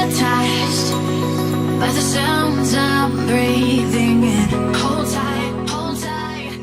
hypnotized by the sounds I'm breathing in. Hold tight, hold tight.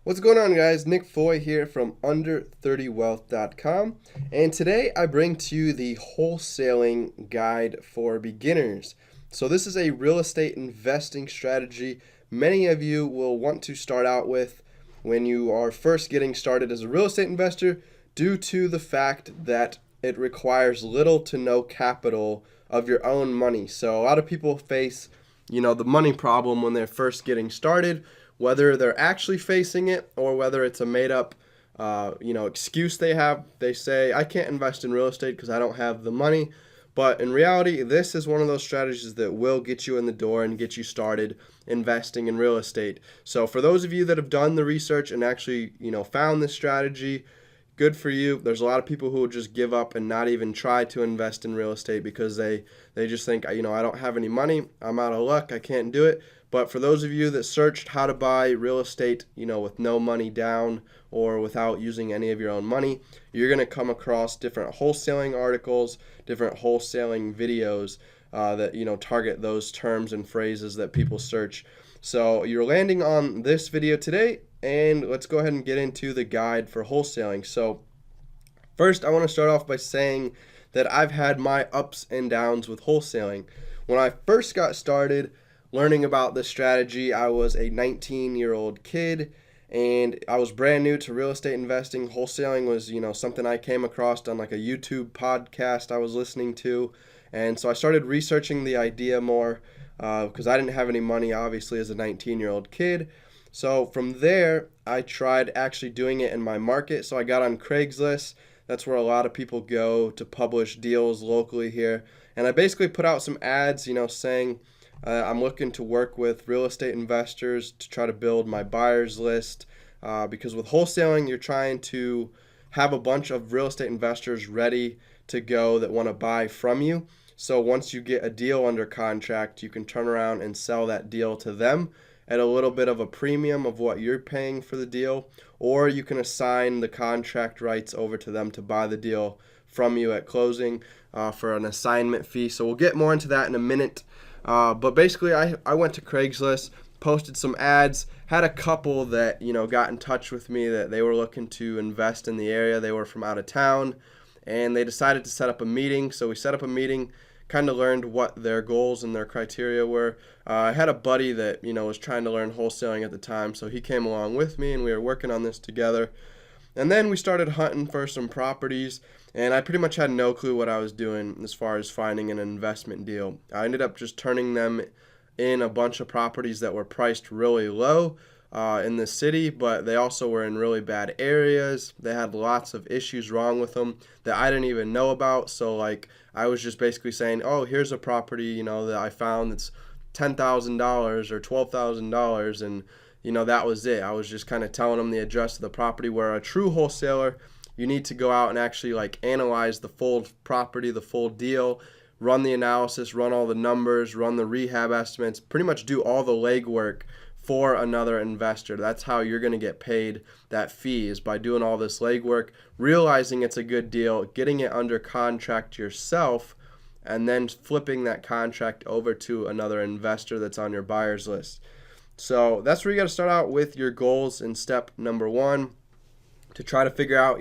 What's going on, guys? Nick Foy here from under30wealth.com, and today I bring to you the wholesaling guide for beginners. So this is a real estate investing strategy many of you will want to start out with when you are first getting started as a real estate investor, due to the fact that it requires little to no capital of your own money. So a lot of people face, the money problem when they're first getting started, whether they're actually facing it or whether it's a made up, excuse they have. They say, I can't invest in real estate because I don't have the money. But in reality, this is one of those strategies that will get you in the door and get you started investing in real estate. So for those of you that have done the research and actually, found this strategy, good for you. There's a lot of people who will just give up and not even try to invest in real estate because they just think, I don't have any money, I'm out of luck, I can't do it. But for those of you that searched how to buy real estate, with no money down or without using any of your own money, you're going to come across different wholesaling articles, different wholesaling videos that, target those terms and phrases that people search. So you're landing on this video today, and let's go ahead and get into the guide for wholesaling. So first, I want to start off by saying that I've had my ups and downs with wholesaling. When I first got started learning about this strategy, I was a 19-year-old kid, and I was brand new to real estate investing. Wholesaling was, something I came across on like a YouTube podcast I was listening to. And so I started researching the idea more because I didn't have any money, obviously, as a 19-year-old kid. So from there, I tried actually doing it in my market. So I got on Craigslist. That's where a lot of people go to publish deals locally here. And I basically put out some ads, saying I'm looking to work with real estate investors to try to build my buyers list. Because with wholesaling, you're trying to have a bunch of real estate investors ready to go that want to buy from you. So once you get a deal under contract, you can turn around and sell that deal to them at a little bit of a premium of what you're paying for the deal, or you can assign the contract rights over to them to buy the deal from you at closing for an assignment fee. So we'll get more into that in a minute. But basically, I went to Craigslist, posted some ads, had a couple that, got in touch with me that they were looking to invest in the area. They were from out of town, and they decided to set up a meeting. So we set up a meeting, kind of learned what their goals and their criteria were. I had a buddy that, was trying to learn wholesaling at the time, so he came along with me, and we were working on this together. And then we started hunting for some properties, and I pretty much had no clue what I was doing as far as finding an investment deal. I ended up just turning them in a bunch of properties that were priced really low in the city, but they also were in really bad areas. They had lots of issues wrong with them that I didn't even know about. So I was just basically saying, oh, here's a property, that I found that's $10,000 or $12,000, and that was it. I was just kind of telling them the address of the property. Where a true wholesaler, you need to go out and actually analyze the full property, the full deal, run the analysis, run all the numbers, run the rehab estimates, pretty much do all the legwork for another investor. That's how you're going to get paid that fee, is by doing all this legwork, realizing it's a good deal, getting it under contract yourself, and then flipping that contract over to another investor that's on your buyer's list. So that's where you got to start out with your goals in step number one, to try to figure out,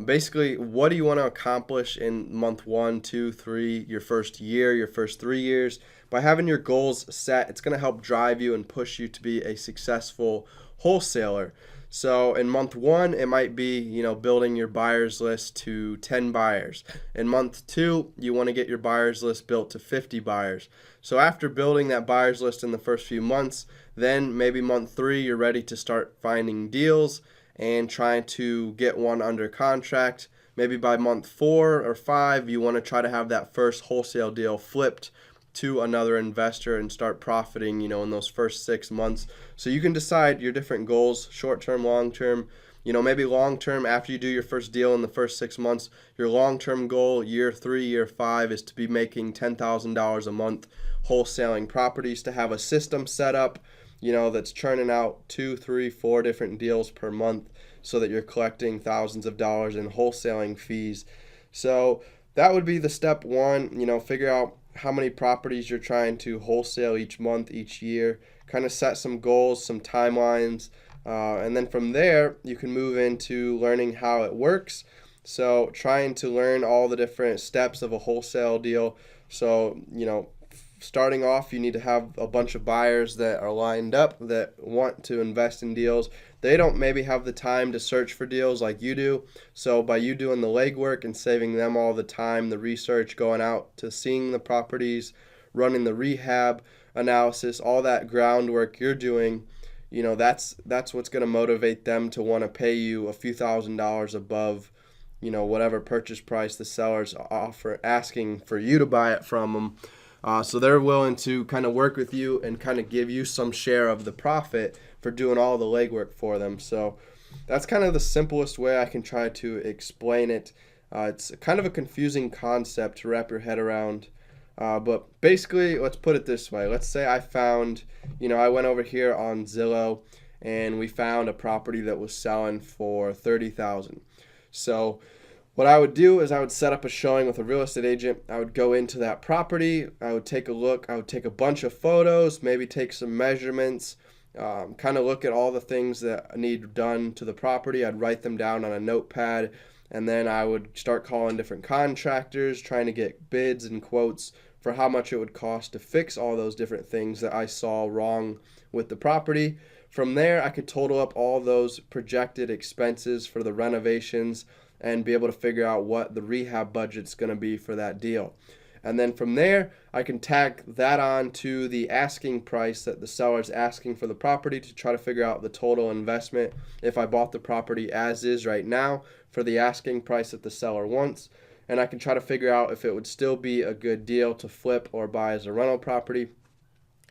basically, what do you want to accomplish in month 1, 2, 3, your first year, your first 3 years. By having your goals set, it's going to help drive you and push you to be a successful wholesaler. So in month 1, it might be, building your buyers list to 10 buyers. In month 2, you want to get your buyers list built to 50 buyers. So after building that buyers list in the first few months, then maybe month 3, you're ready to start finding deals and trying to get one under contract. Maybe by month 4 or 5, you want to try to have that first wholesale deal flipped to another investor and start profiting, in those first 6 months. So you can decide your different goals, short-term, long-term. Maybe long-term, after you do your first deal in the first 6 months, your long-term goal, year 3, year 5, is to be making $10,000 a month wholesaling properties, to have a system set up, that's churning out 2, 3, 4 different deals per month, so that you're collecting thousands of dollars in wholesaling fees. So that would be the step one. Figure out how many properties you're trying to wholesale each month, each year, kind of set some goals, some timelines, and then from there you can move into learning how it works. So trying to learn all the different steps of a wholesale deal. So starting off, you need to have a bunch of buyers that are lined up that want to invest in deals. They don't maybe have the time to search for deals like you do. So by you doing the legwork and saving them all the time, the research, going out to seeing the properties, running the rehab analysis, all that groundwork you're doing, that's what's going to motivate them to want to pay you a few $1,000s above whatever purchase price the seller's asking for you to buy it from them. So they're willing to kind of work with you and kind of give you some share of the profit for doing all the legwork for them. So that's kind of the simplest way I can try to explain it. It's kind of a confusing concept to wrap your head around. But basically, let's put it this way. Let's say I found, I went over here on Zillow and we found a property that was selling for $30,000. So what I would do is I would set up a showing with a real estate agent. I would go into that property. I would take a look. I would take a bunch of photos, maybe take some measurements, kind of look at all the things that need done to the property. I'd write them down on a notepad, and then I would start calling different contractors, trying to get bids and quotes for how much it would cost to fix all those different things that I saw wrong with the property. From there, I could total up all those projected expenses for the renovations and be able to figure out what the rehab budget's going to be for that deal. And then from there, I can tag that on to the asking price that the seller's asking for the property to try to figure out the total investment if I bought the property as is right now for the asking price that the seller wants. And I can try to figure out if it would still be a good deal to flip or buy as a rental property.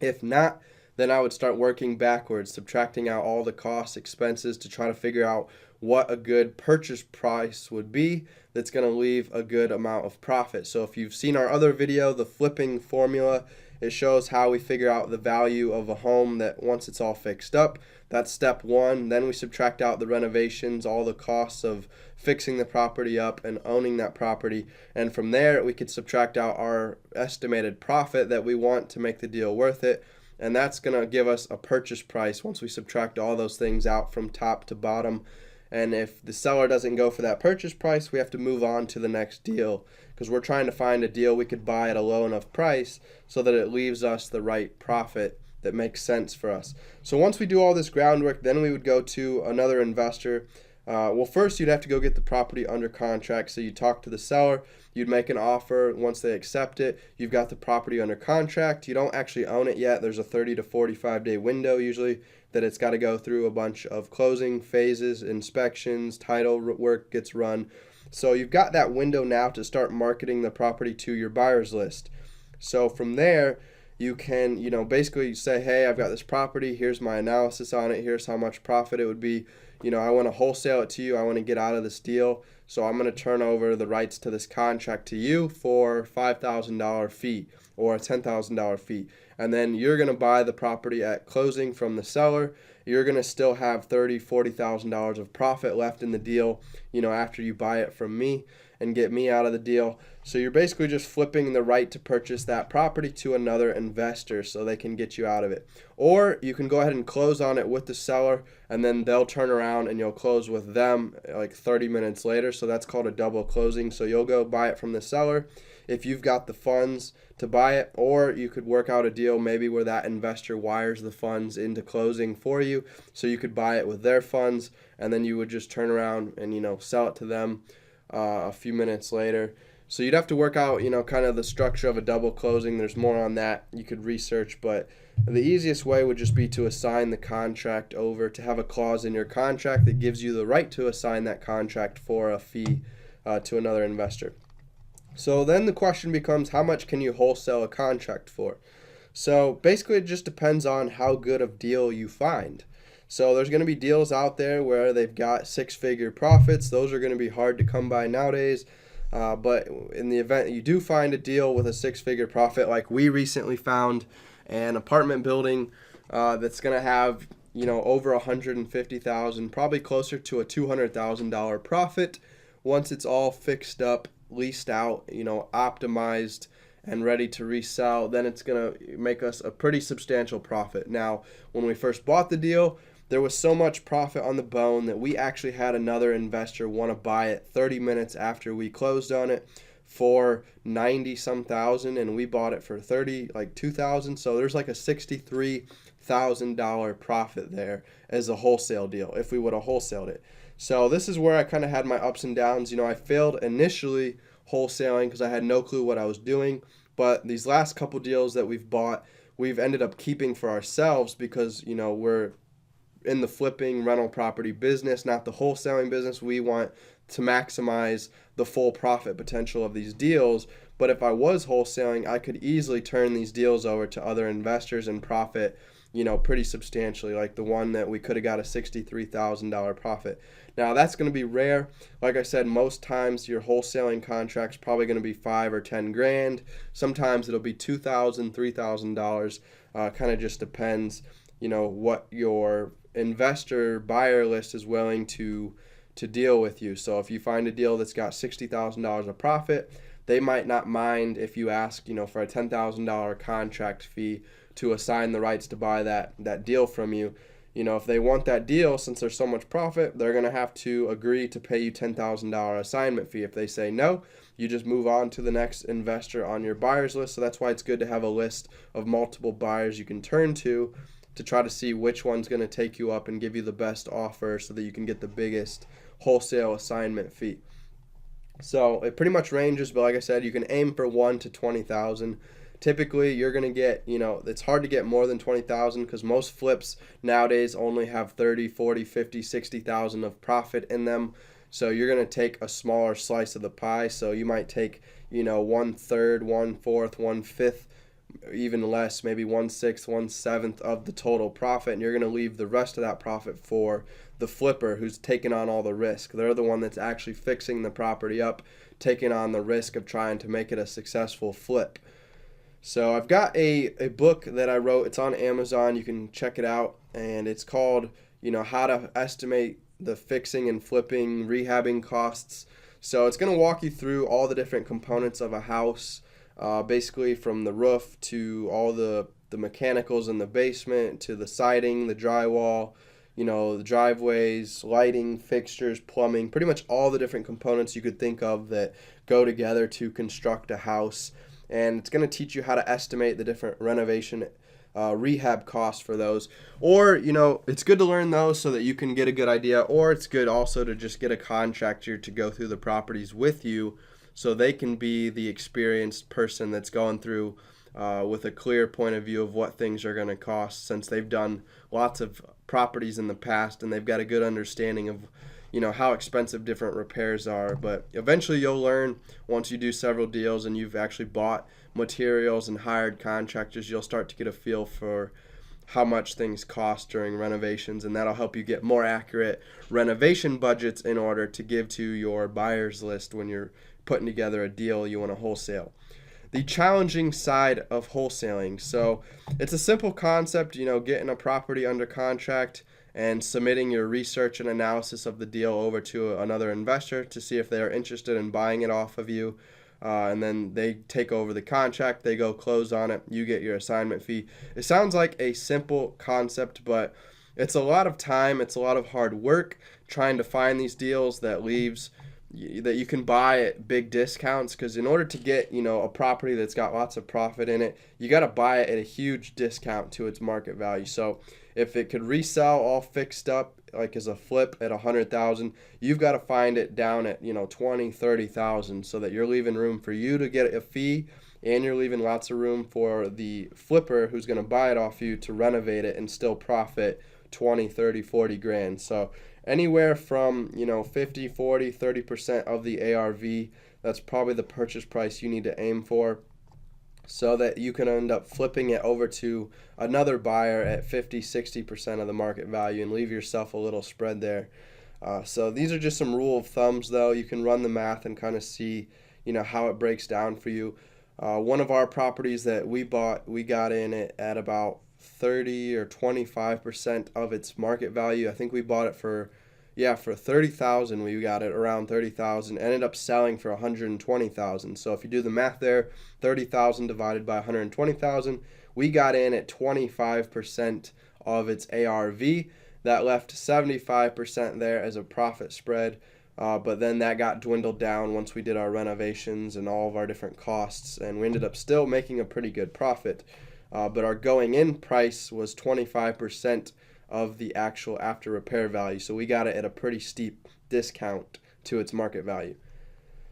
If not, then I would start working backwards, subtracting out all the costs, expenses to try to figure out what a good purchase price would be that's going to leave a good amount of profit. So if you've seen our other video, the flipping formula, it shows how we figure out the value of a home that once it's all fixed up. That's step one. Then we subtract out the renovations, all the costs of fixing the property up and owning that property. And from there, we could subtract out our estimated profit that we want to make the deal worth it. And that's going to give us a purchase price once we subtract all those things out from top to bottom. And if the seller doesn't go for that purchase price, we have to move on to the next deal because we're trying to find a deal we could buy at a low enough price so that it leaves us the right profit that makes sense for us. So once we do all this groundwork, then we would go to another investor. Well, first you'd have to go get the property under contract. So you talk to the seller, you'd make an offer. Once they accept it, you've got the property under contract. You don't actually own it yet. There's a 30 to 45 day window usually that it's got to go through a bunch of closing phases, inspections, title work gets run. So you've got that window now to start marketing the property to your buyer's list. So from there, you can, basically say, hey, I've got this property. Here's my analysis on it. Here's how much profit it would be. I want to wholesale it to you. I want to get out of this deal. So I'm going to turn over the rights to this contract to you for $5,000 fee or a $10,000 fee. And then you're going to buy the property at closing from the seller. You're going to still have $30,000, $40,000 of profit left in the deal, after you buy it from me and get me out of the deal. So you're basically just flipping the right to purchase that property to another investor so they can get you out of it. Or you can go ahead and close on it with the seller, and then they'll turn around and you'll close with them like 30 minutes later. So that's called a double closing. So you'll go buy it from the seller if you've got the funds to buy it, or you could work out a deal maybe where that investor wires the funds into closing for you so you could buy it with their funds, and then you would just turn around and sell it to them a few minutes later. So you'd have to work out kind of the structure of a double closing. There's more on that you could research, but the easiest way would just be to assign the contract over, to have a clause in your contract that gives you the right to assign that contract for a fee to another investor. So then the question becomes, how much can you wholesale a contract for? So basically it just depends on how good of deal you find. So there's going to be deals out there where they've got six-figure profits. Those are going to be hard to come by nowadays. But in the event that you do find a deal with a six-figure profit, like we recently found an apartment building that's going to have over $150,000, probably closer to a $200,000 profit once it's all fixed up leased out, optimized and ready to resell, then it's going to make us a pretty substantial profit. Now, when we first bought the deal, there was so much profit on the bone that we actually had another investor want to buy it 30 minutes after we closed on it for 90 some thousand, and we bought it for 30, like 2,000. So there's like a $63,000 profit there as a wholesale deal if we would have wholesaled it. So this is where I kind of had my ups and downs. I failed initially wholesaling because I had no clue what I was doing. But these last couple deals that we've bought, we've ended up keeping for ourselves because, we're in the flipping rental property business, not the wholesaling business. We want to maximize the full profit potential of these deals. But if I was wholesaling, I could easily turn these deals over to other investors and profit, pretty substantially, like the one that we could have got a $63,000 profit. Now, that's going to be rare. Like I said, most times your wholesaling contract's probably going to be $5 or $10 grand. Sometimes it'll be $2,000, $3,000. Kind of just depends, what your investor buyer list is willing to deal with you. So if you find a deal that's got $60,000 of profit, they might not mind if you ask, for a $10,000 contract fee to assign the rights to buy that deal from you. If they want that deal, since there's so much profit, they're going to have to agree to pay you $10,000 assignment fee. If they say no, you just move on to the next investor on your buyers list. So that's why it's good to have a list of multiple buyers you can turn to try to see which one's going to take you up and give you the best offer so that you can get the biggest wholesale assignment fee. So it pretty much ranges, but like I said, you can aim for 1 to 20,000. Typically, you're going to get, it's hard to get more than 20,000 because most flips nowadays only have 30, 40, 50, 60,000 of profit in them. So you're going to take a smaller slice of the pie. So you might take, 1/3, 1/4, 1/5, even less, maybe 1/6, 1/7 of the total profit, and you're going to leave the rest of that profit for the flipper who's taking on all the risk. They're the one that's actually fixing the property up, taking on the risk of trying to make it a successful flip. So I've got a book that I wrote. It's on Amazon. You can check it out, and it's called, How to Estimate the Fixing and Flipping Rehabbing Costs. So it's going to walk you through all the different components of a house, basically from the roof to all the mechanicals in the basement to the siding, the drywall, the driveways, lighting, fixtures, plumbing, pretty much all the different components you could think of that go together to construct a house. And it's going to teach you how to estimate the different renovation rehab costs for those. Or, it's good to learn those so that you can get a good idea, or it's good also to just get a contractor to go through the properties with you so they can be the experienced person that's going through with a clear point of view of what things are going to cost, since they've done lots of properties in the past and they've got a good understanding of how expensive different repairs are. But eventually you'll learn, once you do several deals and you've actually bought materials and hired contractors, you'll start to get a feel for how much things cost during renovations, and that'll help you get more accurate renovation budgets in order to give to your buyers list when you're putting together a deal you want to wholesale. The challenging side of wholesaling. So it's a simple concept, getting a property under contract and submitting your research and analysis of the deal over to another investor to see if they're interested in buying it off of you. And then they take over the contract, they go close on it, you get your assignment fee. It sounds like a simple concept, but it's a lot of time, it's a lot of hard work trying to find these deals that you can buy at big discounts, because in order to get a property that's got lots of profit in it, you got to buy it at a huge discount to its market value. So if it could resell all fixed up like as a flip at 100,000, you've got to find it down at 20, 30,000, so that you're leaving room for you to get a fee, and you're leaving lots of room for the flipper who's going to buy it off you to renovate it and still profit 20, 30, 40 grand. So anywhere from 50, 40, 30% of the ARV, that's probably the purchase price you need to aim for, so that you can end up flipping it over to another buyer at 50, 60% of the market value and leave yourself a little spread there. So these are just some rule of thumbs, though. You can run the math and kind of see how it breaks down for you. One of our properties that we bought, we got in it at about 30 or 25% of its market value. I think we bought it for Yeah, for 30,000, we got it around 30,000. Ended up selling for 120,000. So if you do the math there, 30,000 divided by 120,000, we got in at 25% of its ARV. That left 75% there as a profit spread. But then that got dwindled down once we did our renovations and all of our different costs, and we ended up still making a pretty good profit. But our going in price was 25% of the actual after repair value. So we got it at a pretty steep discount to its market value.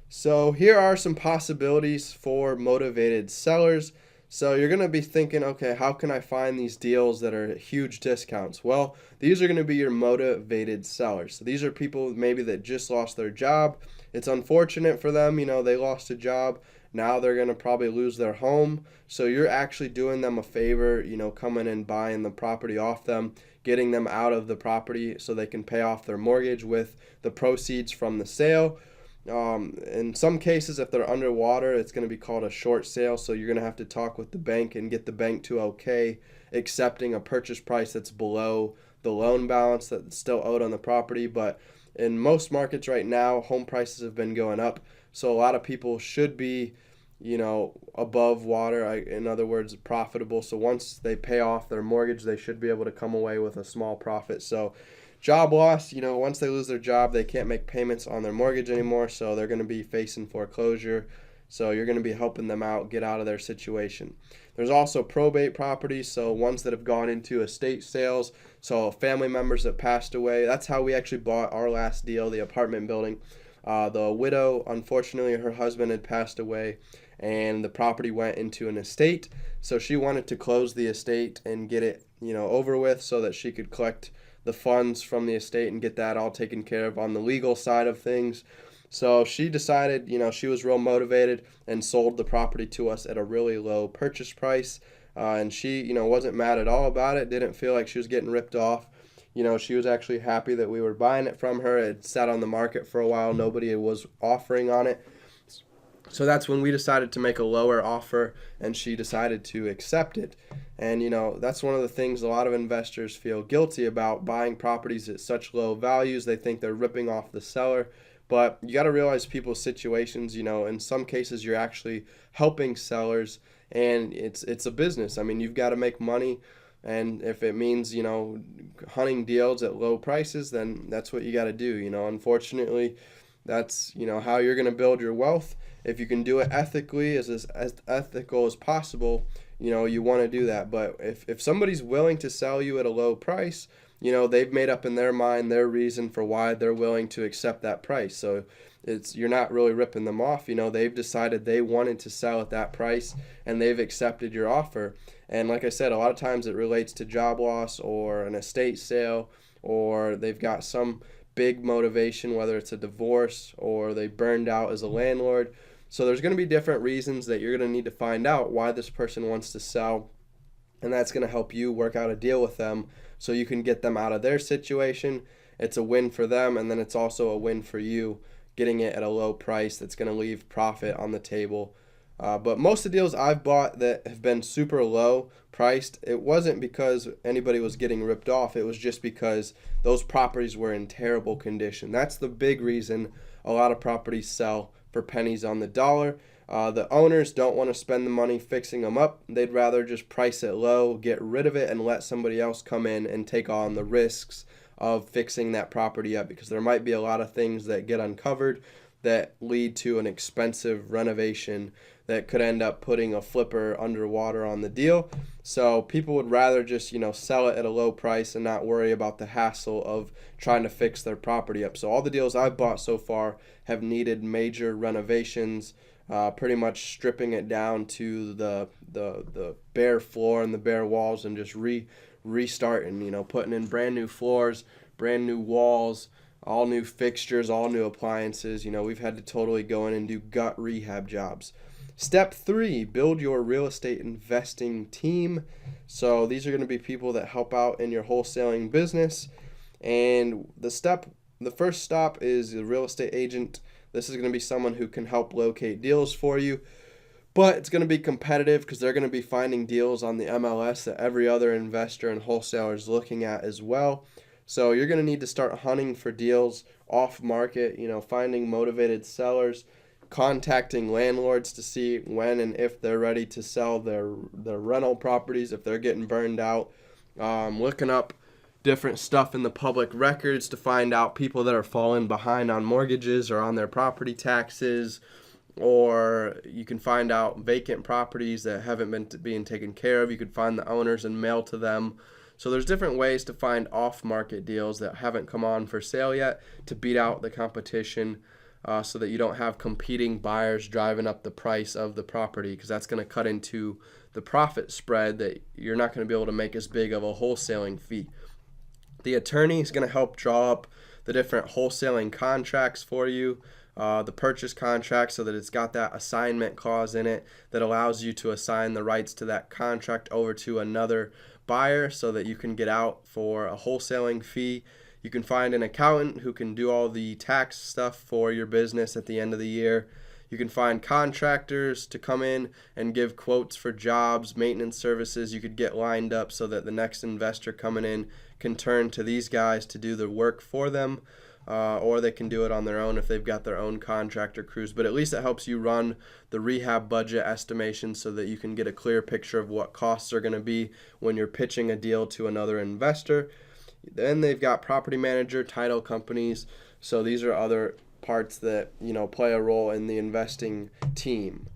So here are some possibilities for motivated sellers. So you're going to be thinking, okay, how can I find these deals that are huge discounts? Well, these are going to be your motivated sellers. So these are people maybe that just lost their job. It's unfortunate for them, they lost a job. Now they're going to probably lose their home. So you're actually doing them a favor, coming and buying the property off them, getting them out of the property so they can pay off their mortgage with the proceeds from the sale. In some cases, if they're underwater, it's going to be called a short sale. So you're going to have to talk with the bank and get the bank to okay accepting a purchase price that's below the loan balance that's still owed on the property. But in most markets right now, home prices have been going up. So a lot of people should be, above water. In other words, profitable. So once they pay off their mortgage, they should be able to come away with a small profit. So job loss, once they lose their job, they can't make payments on their mortgage anymore, so they're going to be facing foreclosure. So you're going to be helping them out, get out of their situation. There's also probate properties, so ones that have gone into estate sales, so family members that passed away. That's how we actually bought our last deal, the apartment building. The widow, unfortunately, her husband had passed away, and the property went into an estate. So she wanted to close the estate and get it, over with so that she could collect the funds from the estate and get that all taken care of on the legal side of things. So she decided, she was real motivated and sold the property to us at a really low purchase price. And she, wasn't mad at all about it, didn't feel like she was getting ripped off. She was actually happy that we were buying it from her. It sat on the market for a while. Nobody was offering on it. So that's when we decided to make a lower offer, and she decided to accept it. And, that's one of the things a lot of investors feel guilty about, buying properties at such low values. They think they're ripping off the seller. But you got to realize people's situations, in some cases you're actually helping sellers, and it's a business. I mean, you've got to make money. And if it means, hunting deals at low prices, then that's what you got to do. Unfortunately, that's, how you're going to build your wealth. If you can do it ethically, as ethical as possible, you want to do that. But if somebody's willing to sell you at a low price, they've made up in their mind their reason for why they're willing to accept that price. So you're not really ripping them off. They've decided they wanted to sell at that price, and they've accepted your offer. And like I said, a lot of times it relates to job loss or an estate sale, or they've got some big motivation, whether it's a divorce or they burned out as a landlord. So there's going to be different reasons that you're going to need to find out why this person wants to sell, and that's going to help you work out a deal with them so you can get them out of their situation. It's a win for them, and then it's also a win for you, getting it at a low price that's going to leave profit on the table. But most of the deals I've bought that have been super low priced, it wasn't because anybody was getting ripped off. It was just because those properties were in terrible condition. That's the big reason a lot of properties sell for pennies on the dollar. The owners don't want to spend the money fixing them up. They'd rather just price it low, get rid of it, and let somebody else come in and take on the risks of fixing that property up, because there might be a lot of things that get uncovered that lead to an expensive renovation that could end up putting a flipper underwater on the deal. So people would rather just, sell it at a low price and not worry about the hassle of trying to fix their property up. So all the deals I've bought so far have needed major renovations, pretty much stripping it down to the bare floor and the bare walls, and just restarting, putting in brand new floors, brand new walls, all new fixtures, all new appliances. We've had to totally go in and do gut rehab jobs. Step 3, build your real estate investing team. So these are going to be people that help out in your wholesaling business. And the first stop is the real estate agent. This is going to be someone who can help locate deals for you. But it's going to be competitive because they're going to be finding deals on the MLS that every other investor and wholesaler is looking at as well. So you're going to need to start hunting for deals off market, finding motivated sellers, contacting landlords to see when and if they're ready to sell their rental properties, if they're getting burned out, looking up different stuff in the public records to find out people that are falling behind on mortgages or on their property taxes, or you can find out vacant properties that haven't been being taken care of. You could find the owners and mail to them. So there's different ways to find off-market deals that haven't come on for sale yet to beat out the competition, so that you don't have competing buyers driving up the price of the property, because that's going to cut into the profit spread that you're not going to be able to make as big of a wholesaling fee. The attorney is going to help draw up the different wholesaling contracts for you, the purchase contract, so that it's got that assignment clause in it that allows you to assign the rights to that contract over to another buyer so that you can get out for a wholesaling fee. You can find an accountant who can do all the tax stuff for your business at the end of the year. You can find contractors to come in and give quotes for jobs, maintenance services. You could get lined up so that the next investor coming in can turn to these guys to do the work for them, or they can do it on their own if they've got their own contractor crews. But at least it helps you run the rehab budget estimation so that you can get a clear picture of what costs are going to be when you're pitching a deal to another investor. Then they've got property manager, title companies. So these are other parts that play a role in the investing team.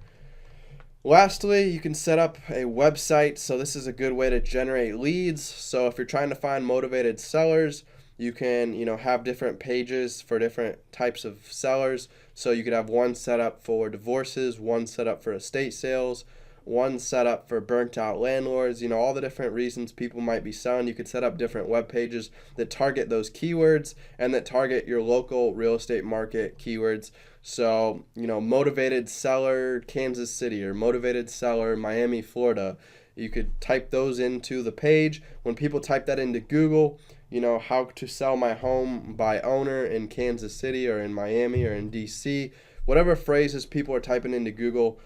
Lastly, you can set up a website. So this is a good way to generate leads. So if you're trying to find motivated sellers, you can have different pages for different types of sellers. So you could have one set up for divorces, one set up for estate sales, one set up for burnt out landlords, all the different reasons people might be selling. You could set up different web pages that target those keywords and that target your local real estate market keywords. So, motivated seller Kansas City or motivated seller Miami, Florida. You could type those into the page. When people type that into Google, how to sell my home by owner in Kansas City or in Miami or in DC, whatever phrases people are typing into Google,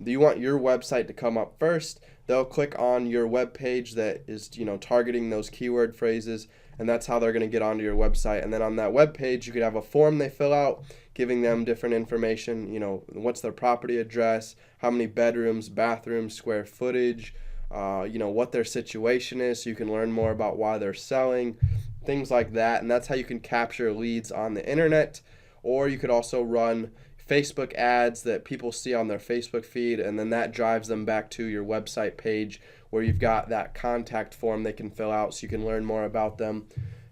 you want your website to come up first. They'll click on your web page that is, targeting those keyword phrases, and that's how they're going to get onto your website. And then on that web page, you could have a form they fill out, giving them different information, what's their property address, how many bedrooms, bathrooms, square footage, what their situation is, so you can learn more about why they're selling, things like that. And that's how you can capture leads on the internet. Or you could also run Facebook ads that people see on their Facebook feed, and then that drives them back to your website page where you've got that contact form they can fill out so you can learn more about them.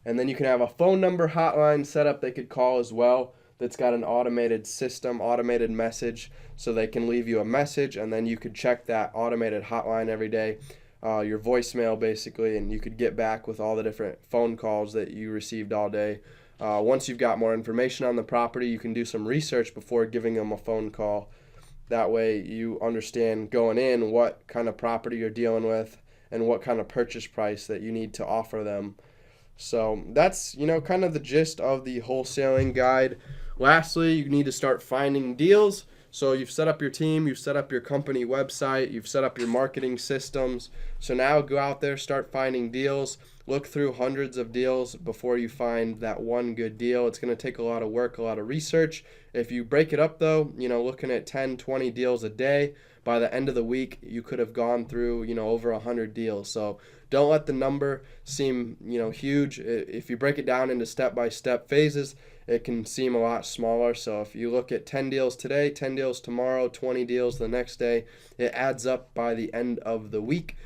And then you can have a phone number hotline set up they could call as well that's got an automated system, automated message, so they can leave you a message, and then you could check that automated hotline every day, your voicemail basically, and you could get back with all the different phone calls that you received all day. Once you've got more information on the property, you can do some research before giving them a phone call. That way you understand going in what kind of property you're dealing with and what kind of purchase price that you need to offer them. So that's, kind of the gist of the wholesaling guide. Lastly, you need to start finding deals. So you've set up your team, you've set up your company website, you've set up your marketing systems. So now go out there, start finding deals. Look through hundreds of deals before you find that one good deal. It's going to take a lot of work, a lot of research. If you break it up though, looking at 10, 20 deals a day, by the end of the week, you could have gone through, over 100 deals. So don't let the number seem, huge. If you break it down into step-by-step phases, it can seem a lot smaller. So if you look at 10 deals today, 10 deals tomorrow, 20 deals the next day, it adds up by the end of the week.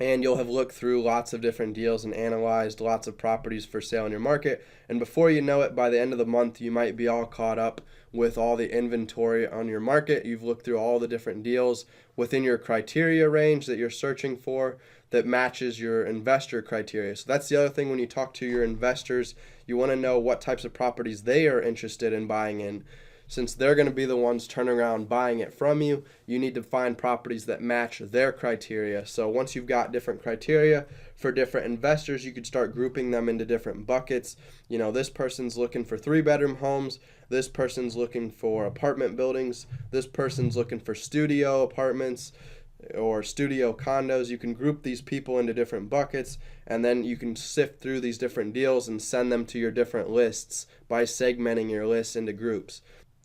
And you'll have looked through lots of different deals and analyzed lots of properties for sale in your market. And before you know it, by the end of the month, you might be all caught up with all the inventory on your market. You've looked through all the different deals within your criteria range that you're searching for that matches your investor criteria. So that's the other thing when you talk to your investors, you want to know what types of properties they are interested in buying in. Since they're going to be the ones turning around buying it from you, you need to find properties that match their criteria. So once you've got different criteria for different investors, you could start grouping them into different buckets. This person's looking for 3-bedroom homes. This person's looking for apartment buildings. This person's looking for studio apartments. or studio condos. You can group these people into different buckets, and then you can sift through these different deals and send them to your different lists by segmenting your lists into groups.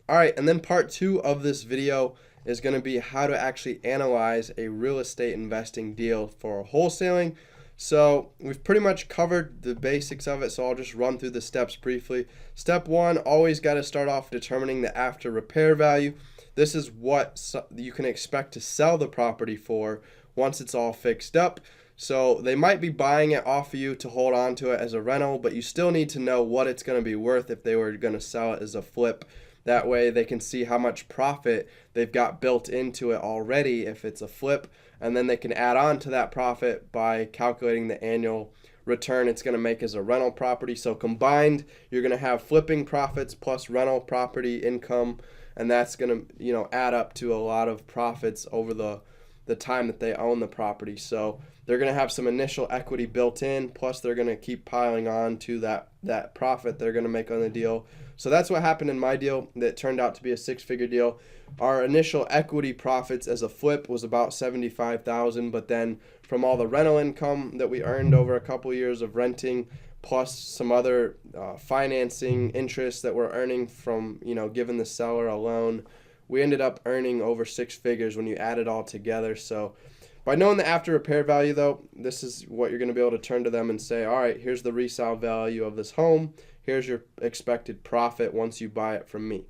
All right, and then part 2 of this video is going to be how to actually analyze a real estate investing deal for wholesaling. So we've pretty much covered the basics of it, so I'll just run through the steps briefly. Step 1, always got to start off determining the after repair value. This is what you can expect to sell the property for once it's all fixed up. So they might be buying it off of you to hold on to it as a rental, but you still need to know what it's going to be worth if they were going to sell it as a flip. That way they can see how much profit they've got built into it already if it's a flip, and then they can add on to that profit by calculating the annual return it's going to make as a rental property. So combined, you're going to have flipping profits plus rental property income, and that's going to add up to a lot of profits over the time that they own the property. So they're going to have some initial equity built in, plus they're going to keep piling on to that profit they're going to make on the deal. So that's what happened in my deal that turned out to be a 6-figure deal. Our initial equity profits as a flip was about $75,000, but then from all the rental income that we earned over a couple years of renting, plus some other financing interest that we're earning from giving the seller a loan, we ended up earning over 6 figures when you add it all together. So by knowing the after repair value, though, this is what you're going to be able to turn to them and say, all right, here's the resale value of this home. Here's your expected profit once you buy it from me.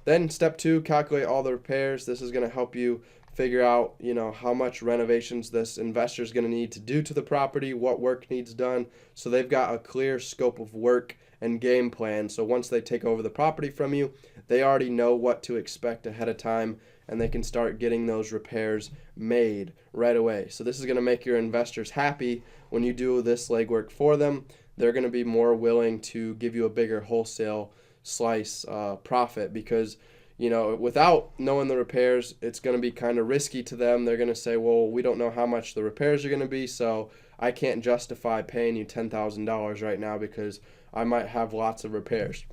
Then step 2, calculate all the repairs. This is going to help you figure out, how much renovations this investor is going to need to do to the property, what work needs done. So they've got a clear scope of work and game plan. So once they take over the property from you, they already know what to expect ahead of time, and they can start getting those repairs made right away. So this is going to make your investors happy when you do this legwork for them. They're going to be more willing to give you a bigger wholesale slice profit, because without knowing the repairs, it's going to be kind of risky to them. They're going to say, well, we don't know how much the repairs are going to be, so I can't justify paying you $10,000 right now because I might have lots of repairs.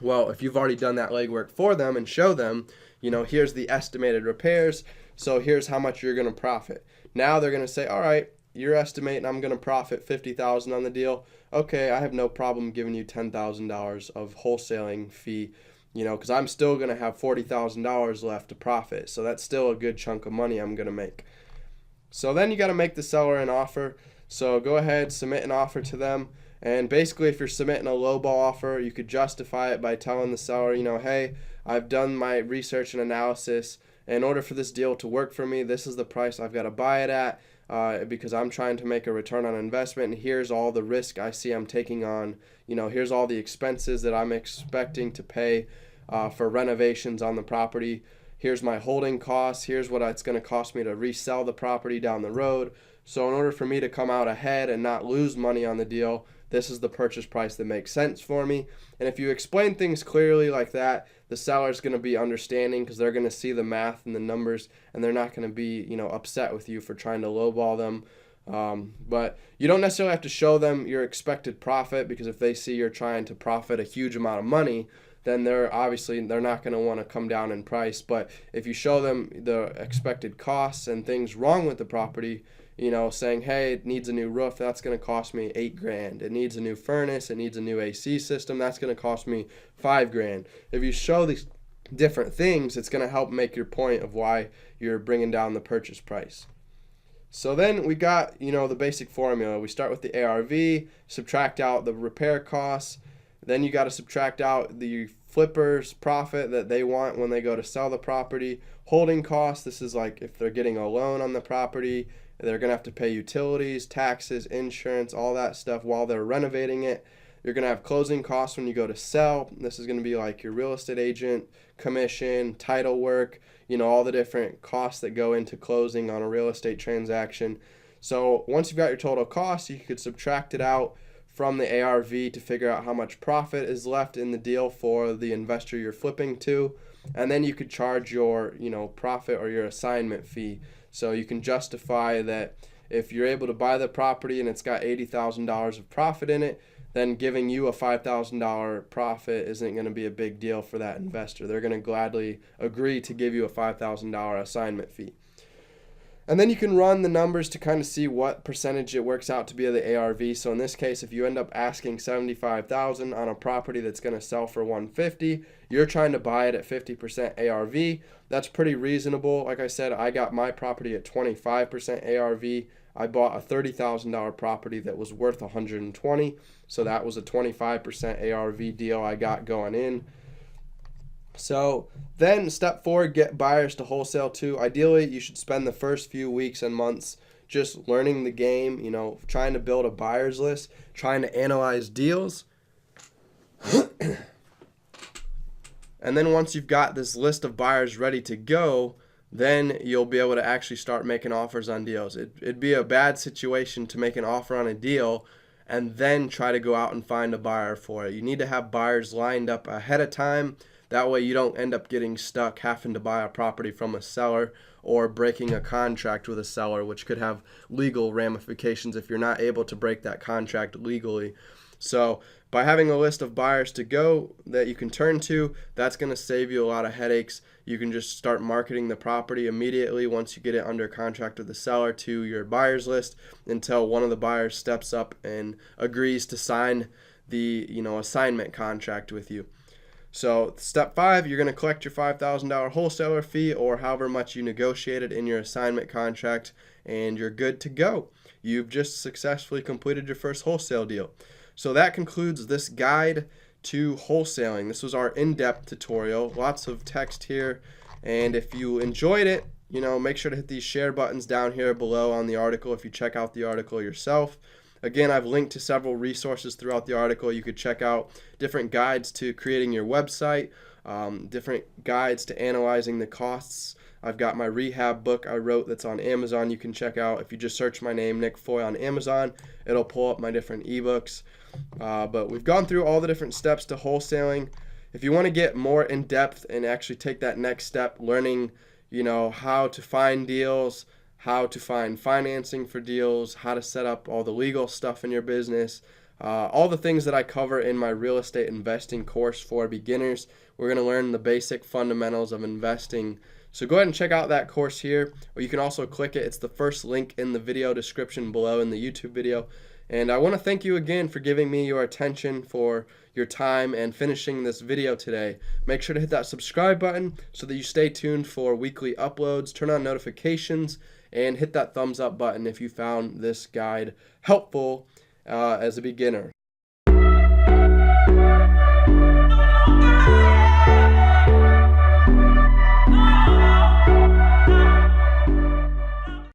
Well, if you've already done that legwork for them and show them, here's the estimated repairs, so here's how much you're going to profit. Now they're going to say, all right, you're estimating I'm going to profit $50,000 on the deal. Okay, I have no problem giving you $10,000 of wholesaling fee, because I'm still going to have $40,000 left to profit. So that's still a good chunk of money I'm going to make. So then you got to make the seller an offer. So go ahead, submit an offer to them. And basically, if you're submitting a lowball offer, you could justify it by telling the seller, hey, I've done my research and analysis. In order for this deal to work for me, this is the price I've got to buy it at. Because I'm trying to make a return on investment, and here's all the risk I see I'm taking on. Here's all the expenses that I'm expecting to pay for renovations on the property. Here's my holding costs. Here's what it's going to cost me to resell the property down the road. So in order for me to come out ahead and not lose money on the deal, this is the purchase price that makes sense for me. And if you explain things clearly like that, the seller's going to be understanding, because they're going to see the math and the numbers, and they're not going to be, upset with you for trying to lowball them. But you don't necessarily have to show them your expected profit, because if they see you're trying to profit a huge amount of money, then they're not going to want to come down in price. But if you show them the expected costs and things wrong with the property, saying, hey, it needs a new roof, that's going to cost me $8,000. It needs a new furnace, it needs a new AC system, that's going to cost me $5,000. If you show these different things, it's going to help make your point of why you're bringing down the purchase price. So then we got, the basic formula. We start with the ARV, subtract out the repair costs. Then you got to subtract out the flipper's profit that they want when they go to sell the property. Holding costs, this is like if they're getting a loan on the property, they're going to have to pay utilities, taxes, insurance, all that stuff while they're renovating it. You're going to have closing costs when you go to sell. This is going to be like your real estate agent, commission, title work, all the different costs that go into closing on a real estate transaction. So once you've got your total costs, you could subtract it out from the ARV to figure out how much profit is left in the deal for the investor you're flipping to. And then you could charge your, profit or your assignment fee. So you can justify that if you're able to buy the property and it's got $80,000 of profit in it, then giving you a $5,000 profit isn't going to be a big deal for that investor. They're going to gladly agree to give you a $5,000 assignment fee. And then you can run the numbers to kind of see what percentage it works out to be of the ARV. So in this case, if you end up asking $75,000 on a property that's going to sell for $150,000, you're trying to buy it at 50% ARV. That's pretty reasonable. Like I said, I got my property at 25% ARV. I bought a $30,000 property that was worth $120,000. So that was a 25% ARV deal I got going in. So then step 4, get buyers to wholesale too. Ideally, you should spend the first few weeks and months just learning the game, trying to build a buyer's list, trying to analyze deals. And then once you've got this list of buyers ready to go, then you'll be able to actually start making offers on deals. It'd be a bad situation to make an offer on a deal and then try to go out and find a buyer for it. You need to have buyers lined up ahead of time. That way you don't end up getting stuck having to buy a property from a seller or breaking a contract with a seller, which could have legal ramifications if you're not able to break that contract legally. So by having a list of buyers to go that you can turn to, that's going to save you a lot of headaches. You can just start marketing the property immediately once you get it under contract with the seller to your buyers list until one of the buyers steps up and agrees to sign the assignment contract with you. So step 5, you're going to collect your $5,000 wholesaler fee or however much you negotiated in your assignment contract, and you're good to go. You've just successfully completed your first wholesale deal. So that concludes this guide to wholesaling. This was our in-depth tutorial. Lots of text here, and if you enjoyed it, make sure to hit these share buttons down here below on the article if you check out the article yourself. Again, I've linked to several resources throughout the article. You could check out different guides to creating your website, different guides to analyzing the costs. I've got my rehab book I wrote that's on Amazon you can check out. If you just search my name, Nick Foy, on Amazon, it'll pull up my different ebooks. But we've gone through all the different steps to wholesaling. If you want to get more in depth and actually take that next step, learning, how to find deals, how to find financing for deals, how to set up all the legal stuff in your business, all the things that I cover in my real estate investing course for beginners. We're going to learn the basic fundamentals of investing. So go ahead and check out that course here, or you can also click it. It's the first link in the video description below in the YouTube video. And I want to thank you again for giving me your attention, for your time, and finishing this video today. Make sure to hit that subscribe button so that you stay tuned for weekly uploads. Turn on notifications and hit that thumbs up button if you found this guide helpful as a beginner.